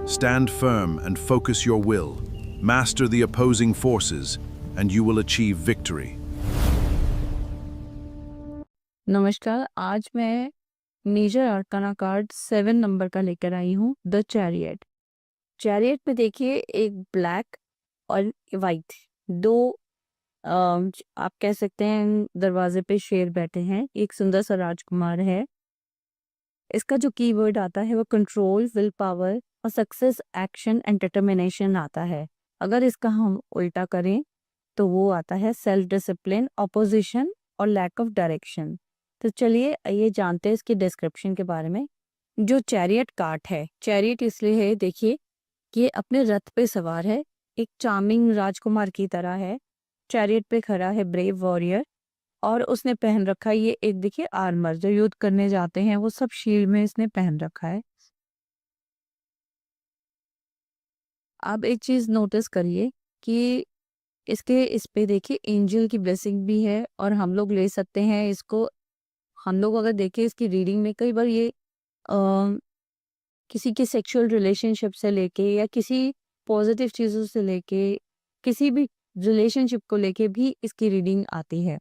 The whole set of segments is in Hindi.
Stand firm and focus your will. Master the opposing forces, and you will achieve victory. नमस्कार, आज मैं मेजर आर्काना कार्ड 7 नंबर का लेकर आई हूँ, द चैरियट। चैरियट में देखिए एक ब्लैक और वाइट दो आप कह सकते हैं दरवाजे पे शेर बैठे हैं, एक सुंदर सा राजकुमार है। इसका जो कीवर्ड आता है वो कंट्रोल, विल पावर और सक्सेस, एक्शन एंड डिटर्मिनेशन आता है। अगर इसका हम उल्टा करें तो वो आता है सेल्फ डिसिप्लिन, ऑपोजिशन और लैक ऑफ डायरेक्शन। तो चलिए ये जानते हैं इसकी डिस्क्रिप्शन के बारे में। जो चैरियट कार्ट है, चैरियट इसलिए है, देखिए कि ये अपने रथ पे सवार है, एक चार्मिंग राजकुमार की तरह है। चैरियट पे खड़ा है ब्रेव वॉरियर और उसने पहन रखा है ये एक देखिए आर्मर, जो युद्ध करने जाते हैं वो सब शील्ड में इसने पहन रखा है। आप एक चीज नोटिस करिए कि इसके इस पे देखिए एंजल की ब्लेसिंग भी है और हम लोग ले सकते हैं इसको। हम लोग अगर देखें इसकी रीडिंग में कई बार ये किसी के सेक्सुअल रिलेशनशिप से लेके या किसी पॉजिटिव चीज़ों से लेके किसी भी रिलेशनशिप को लेके भी इसकी रीडिंग आती है।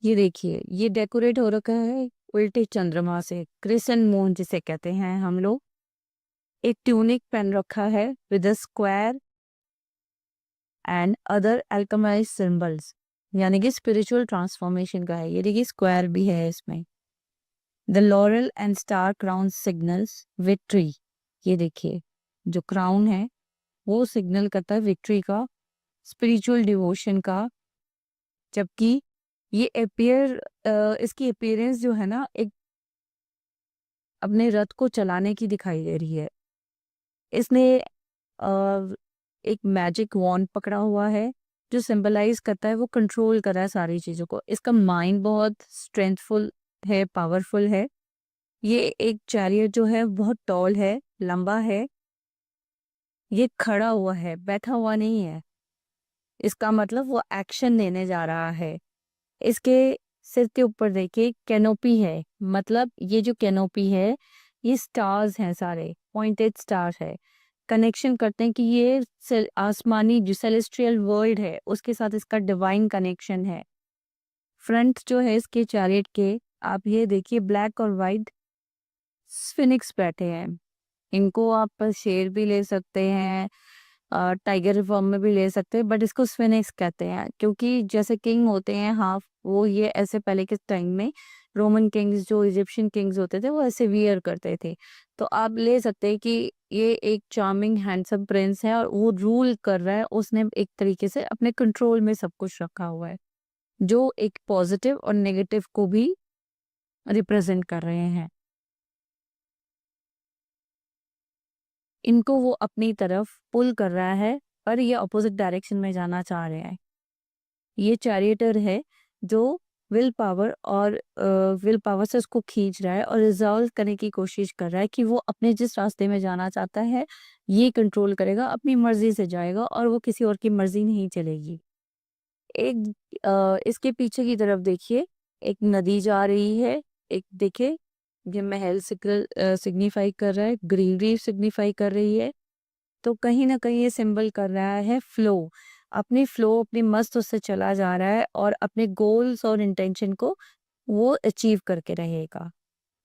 ये देखिए ये डेकोरेट हो रखा है उल्टे चंद्रमा से, क्रिसेंट मून जिसे कहते हैं हम लोग। एक ट्यूनिक पहन रखा है with a square and other alchemize symbols, यानी कि स्पिरिचुअल ट्रांसफॉर्मेशन का है। ये देखिए स्क्वायर भी है इसमें। The lauryl and star crown signals victory. ये देखिए जो क्राउन है वो सिग्नल करता है विक्ट्री का, स्पिरिचुअल डिवोशन का। जबकि ये इसकी अपीयरेंस जो है ना एक अपने रथ को चलाने की दिखाई दे रही है। इसने एक मैजिक वॉन्ड पकड़ा हुआ है जो सिंबलाइज करता है वो कंट्रोल कर रहा है सारी चीज़ों को। इसका माइंड बहुत स्ट्रेंथफुल है, पावरफुल है। ये एक चैरियट जो है बहुत टॉल है, लंबा है। ये खड़ा हुआ है, बैठा हुआ नहीं है। इसका मतलब वो एक्शन लेने जा रहा है। इसके सिर के ऊपर देखिए कैनोपी है, मतलब ये जो कैनोपी है ये स्टार्स हैं, सारे पॉइंटेड स्टार्स है। कनेक्शन करते हैं कि ये आसमानी जो सेलेस्ट्रियल वर्ल्ड है उसके साथ इसका डिवाइन कनेक्शन है। फ्रंट जो है इसके चैरियट के, आप ये देखिए ब्लैक और वाइट स्फिनिक्स बैठे हैं। इनको आप शेर भी ले सकते हैं, टाइगर फॉर्म में भी ले सकते हैं, बट इसको स्फिनिक्स कहते हैं क्योंकि जैसे किंग होते हैं हाफ, वो ये ऐसे पहले के टाइम में रोमन किंग्स, जो इजिप्शियन किंग्स होते थे वो ऐसे वियर करते थे। तो आप ले सकते हैं कि ये एक चार्मिंग हैंडसम प्रिंस है और वो रूल कर रहा है। उसने एक तरीके से अपने कंट्रोल में सब कुछ रखा हुआ है, जो एक पॉजिटिव और नेगेटिव को भी रिप्रेजेंट कर रहे हैं। इनको वो अपनी तरफ पुल कर रहा है पर ये अपोजिट डायरेक्शन में जाना चाह रहे हैं। ये चैरियटर है जो विल पावर से उसको खींच रहा है और रिजॉल्व करने की कोशिश कर रहा है कि वो अपने जिस रास्ते में जाना चाहता है ये कंट्रोल करेगा, अपनी मर्जी से जाएगा और वो किसी और की मर्जी नहीं चलेगी। एक इसके पीछे की तरफ देखिए एक नदी जा रही है। एक देखिए ये महल सिग्निफाई कर रहा है, ग्रीनरी सिग्निफाई कर रही है। तो कहीं ना कहीं ये सिंबल कर रहा है फ्लो, अपनी मस्त उससे चला जा रहा है और अपने गोल्स और इंटेंशन को वो अचीव करके रहेगा।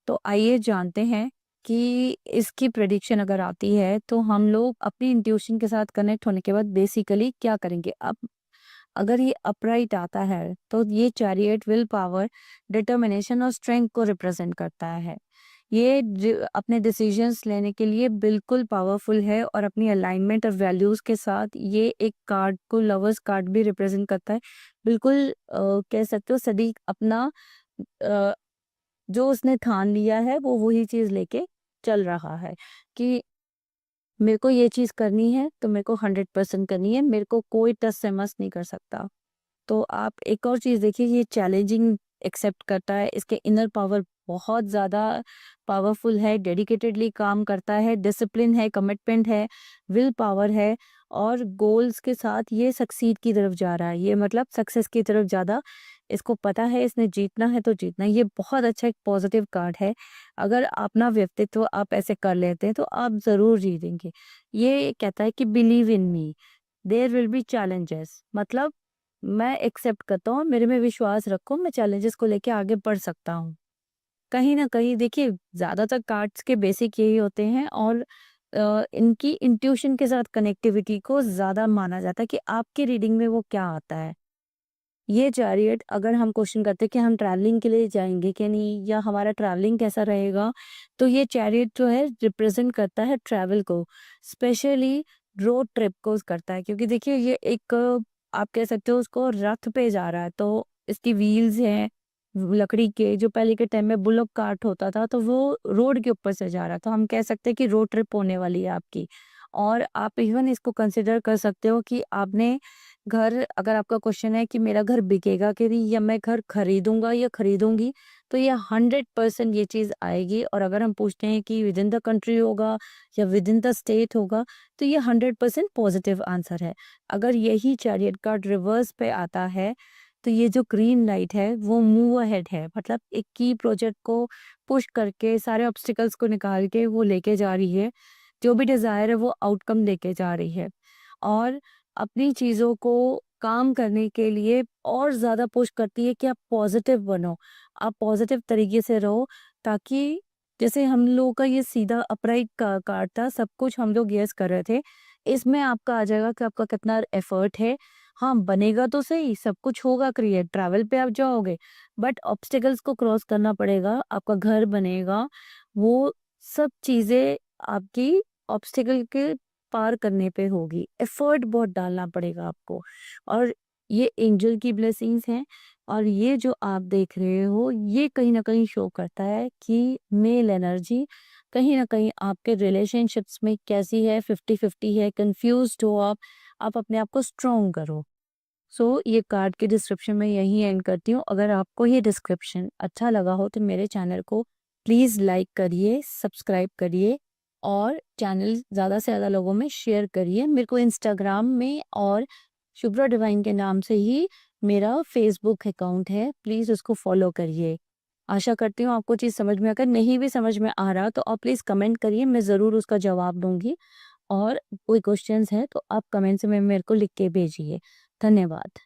तो आइए जानते हैं कि इसकी प्रेडिक्शन अगर आती है तो हम लोग अपनी इंट्यूशन के साथ कनेक्ट होने के बाद बेसिकली क्या करेंगे। अब अगर ये अपराइट आता है तो ये चैरियट विल पावर, डिटर्मिनेशन और स्ट्रेंथ को रिप्रेजेंट करता है। ये अपने डिसीजंस लेने के लिए बिल्कुल पावरफुल है और अपनी अलाइनमेंट और वैल्यूज के साथ ये एक कार्ड को लवर्स कार्ड भी रिप्रेजेंट करता है। बिल्कुल कह सकते हो सदी अपना अ, जो उसने ठान लिया है वो वही चीज लेके चल रहा है कि मेरे को ये चीज करनी है तो मेरे को 100% करनी है, मेरे को कोई टस से मस नहीं कर सकता। तो आप एक और चीज देखिए, ये चैलेंजिंग एक्सेप्ट करता है, इसके इनर पावर बहुत ज़्यादा पावरफुल है, डेडिकेटेडली काम करता है, डिसिप्लिन है, कमिटमेंट है, विल पावर है और गोल्स के साथ ये सक्सीड की तरफ जा रहा है। ये मतलब सक्सेस की तरफ ज़्यादा इसको पता है, इसने जीतना है तो जीतना है। ये बहुत अच्छा एक पॉजिटिव कार्ड है। अगर अपना व्यक्तित्व आप ऐसे कर लेते हैं तो आप ज़रूर जीतेंगे। ये कहता है कि believe in me, there will be challenges, मतलब मैं एक्सेप्ट करता हूँ, मेरे में विश्वास रखो, मैं चैलेंजेस को लेके आगे बढ़ सकता हूँ। कहीं न कहीं देखिए ज़्यादातर कार्ड्स के बेसिक यही होते हैं और इनकी इंट्यूशन के साथ कनेक्टिविटी को ज़्यादा माना जाता है कि आपकी रीडिंग में वो क्या आता है। ये चैरियट अगर हम क्वेश्चन करते हैं कि हम ट्रैवलिंग के लिए जाएँगे कि नहीं या हमारा ट्रैवलिंग कैसा रहेगा, तो ये चैरियट जो है रिप्रेज़ेंट करता है ट्रैवल को, स्पेशली रोड ट्रिप को करता है क्योंकि देखिए ये एक आप कह सकते हो उसको रथ पे जा रहा है, तो इसकी व्हील्स हैं लकड़ी के, जो पहले के टाइम में बुलक कार्ट होता था, तो वो रोड के ऊपर से जा रहा था। हम कह सकते हैं कि रोड ट्रिप होने वाली है आपकी और आप इवन इसको कंसिडर कर सकते हो कि आपने घर अगर आपका क्वेश्चन है कि मेरा घर बिकेगा कि नहीं या मैं घर खरीदूँगा या खरीदूँगी, तो ये 100% ये चीज़ आएगी और अगर हम पूछते हैं कि विदिन द कंट्री होगा या विदिन द स्टेट होगा, तो ये 100% पॉजिटिव आंसर है। अगर यही चैरियट कार्ड रिवर्स पे आता है, तो ये जो ग्रीन लाइट है वो मूव अहेड है, मतलब एक की प्रोजेक्ट को पुश करके सारे ऑब्स्टिकल्स को निकाल के वो लेके जा रही है। जो भी डिज़ायर है वो आउटकम लेके जा रही है और अपनी चीज़ों को काम करने के लिए और ज़्यादा पुश करती है कि आप पॉजिटिव बनो, आप पॉजिटिव तरीके से रहो ताकि जैसे हम लोगों का ये सीधा अपराइट का कार्ड था, सब कुछ हम लोग येस कर रहे थे। इसमें आपका आ जाएगा कि आपका कितना एफर्ट है। हाँ, बनेगा तो सही, सब कुछ होगा क्रिएट, ट्रैवल पे आप जाओगे, बट ऑब्स्टिकल्स को क्रॉस करना पड़ेगा, आपका घर बनेगा, वो सब चीज़ें आपकी ऑब्स्टिकल के पार करने पे होगी। एफर्ट बहुत डालना पड़ेगा आपको और ये एंजल की ब्लेसिंग्स हैं और ये जो आप देख रहे हो, ये कहीं न कहीं शो करता है कि मेल एनर्जी कहीं न कहीं आपके रिलेशनशिप्स में कैसी है, 50-50 है, कन्फ्यूज़्ड हो आप अपने आप को स्ट्रॉन्ग करो। सो ये कार्ड की डिस्क्रिप्शन में यहीं एंड करती हूँ। अगर आपको ये डिस्क्रिप्शन अच्छा लगा हो तो मेरे चैनल को प्लीज़ लाइक करिए, सब्सक्राइब करिए और चैनल ज़्यादा से ज़्यादा लोगों में शेयर करिए। मेरे को इंस्टाग्राम में और शुभ्रा डिवाइन के नाम से ही मेरा फेसबुक अकाउंट है, प्लीज़ उसको फॉलो करिए। आशा करती हूँ आपको चीज़ समझ में अगर नहीं भी समझ में आ रहा तो आप प्लीज़ कमेंट करिए, मैं ज़रूर उसका जवाब दूँगी और कोई क्वेश्चंस हैं तो आप कमेंट्स में मेरे को लिख के भेजिए। धन्यवाद।